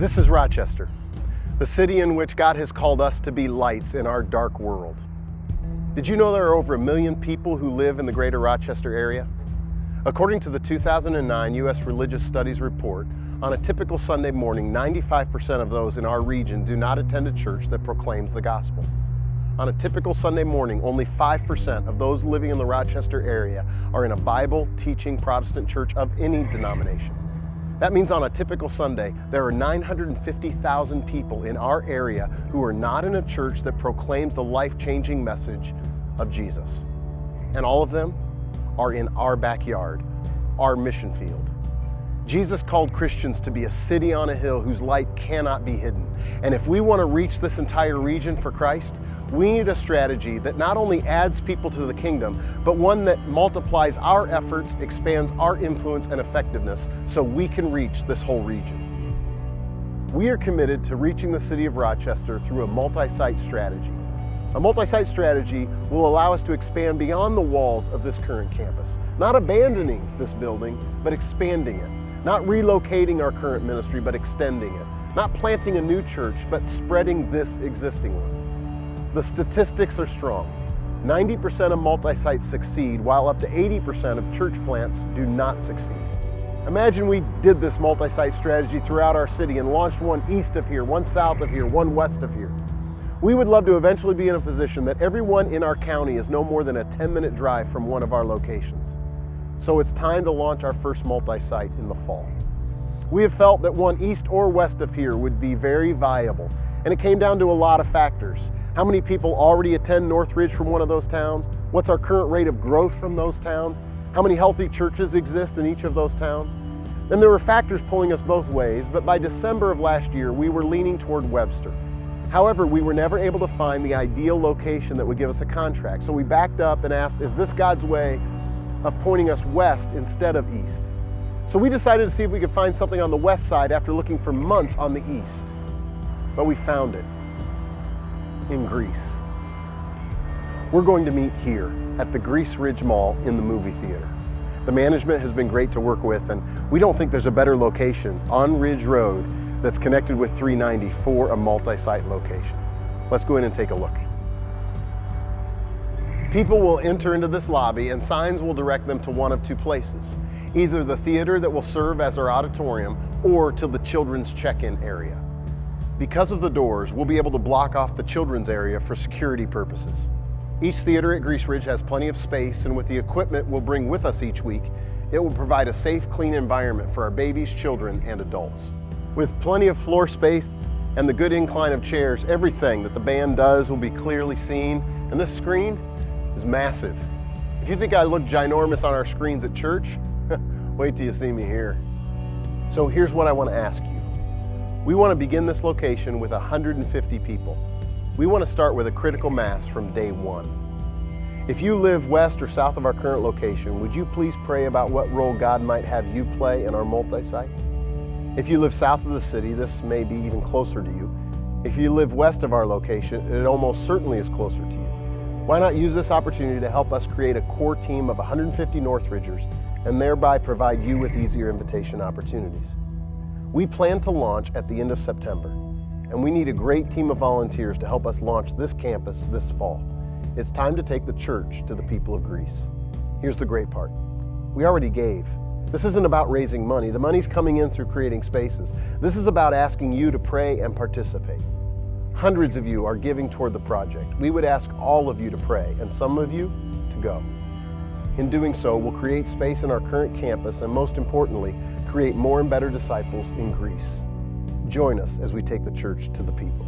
This is Rochester, the city in which God has called us to be lights in our dark world. Did you know there are over 1 million people who live in the greater Rochester area? According to the 2009 U.S. Religious Studies report, on a typical Sunday morning, 95% of those in our region do not attend a church that proclaims the gospel. On a typical Sunday morning, only 5% of those living in the Rochester area are in a Bible-teaching Protestant church of any denomination. That means on a typical Sunday, there are 950,000 people in our area who are not in a church that proclaims the life-changing message of Jesus. And all of them are in our backyard, our mission field. Jesus called Christians to be a city on a hill whose light cannot be hidden. And if we want to reach this entire region for Christ, we need a strategy that not only adds people to the kingdom, but one that multiplies our efforts, expands our influence and effectiveness so we can reach this whole region. We are committed to reaching the city of Rochester through a multi-site strategy. A multi-site strategy will allow us to expand beyond the walls of this current campus, not abandoning this building, but expanding it, not relocating our current ministry, but extending it, not planting a new church, but spreading this existing one. The statistics are strong. 90% of multi-sites succeed, while up to 80% of church plants do not succeed. Imagine we did this multi-site strategy throughout our city and launched one east of here, one south of here, one west of here. We would love to eventually be in a position that everyone in our county is no more than a 10-minute drive from one of our locations. So it's time to launch our first multi-site in the fall. We have felt that one east or west of here would be very viable, and it came down to a lot of factors. How many people already attend Northridge from one of those towns? What's our current rate of growth from those towns? How many healthy churches exist in each of those towns? And there were factors pulling us both ways, but by December of last year, we were leaning toward Webster. However, we were never able to find the ideal location that would give us a contract. So we backed up and asked, is this God's way of pointing us west instead of east? So we decided to see if we could find something on the west side after looking for months on the east. But we found it. In Greece. We're going to meet here at the Greece Ridge Mall in the movie theater. The management has been great to work with, and we don't think there's a better location on Ridge Road that's connected with 390 for a multi-site location. Let's go in and take a look. People will enter into this lobby and signs will direct them to one of two places, either the theater that will serve as our auditorium or to the children's check-in area. Because of the doors, we'll be able to block off the children's area for security purposes. Each theater at Greece Ridge has plenty of space, and with the equipment we'll bring with us each week, it will provide a safe, clean environment for our babies, children, and adults. With plenty of floor space and the good incline of chairs, everything that the band does will be clearly seen, and this screen is massive. If you think I look ginormous on our screens at church, wait till you see me here. So here's what I want to ask you. We want to begin this location with 150 people. We want to start with a critical mass from day one. If you live west or south of our current location, would you please pray about what role God might have you play in our multi-site? If you live south of the city, this may be even closer to you. If you live west of our location, it almost certainly is closer to you. Why not use this opportunity to help us create a core team of 150 Northridgers and thereby provide you with easier invitation opportunities? We plan to launch at the end of September, and we need a great team of volunteers to help us launch this campus this fall. It's time to take the church to the people of Greece. Here's the great part. We already gave. This isn't about raising money. The money's coming in through creating spaces. This is about asking you to pray and participate. Hundreds of you are giving toward the project. We would ask all of you to pray, and some of you to go. In doing so, we'll create space in our current campus, and most importantly, create more and better disciples in Greece. Join us as we take the church to the people.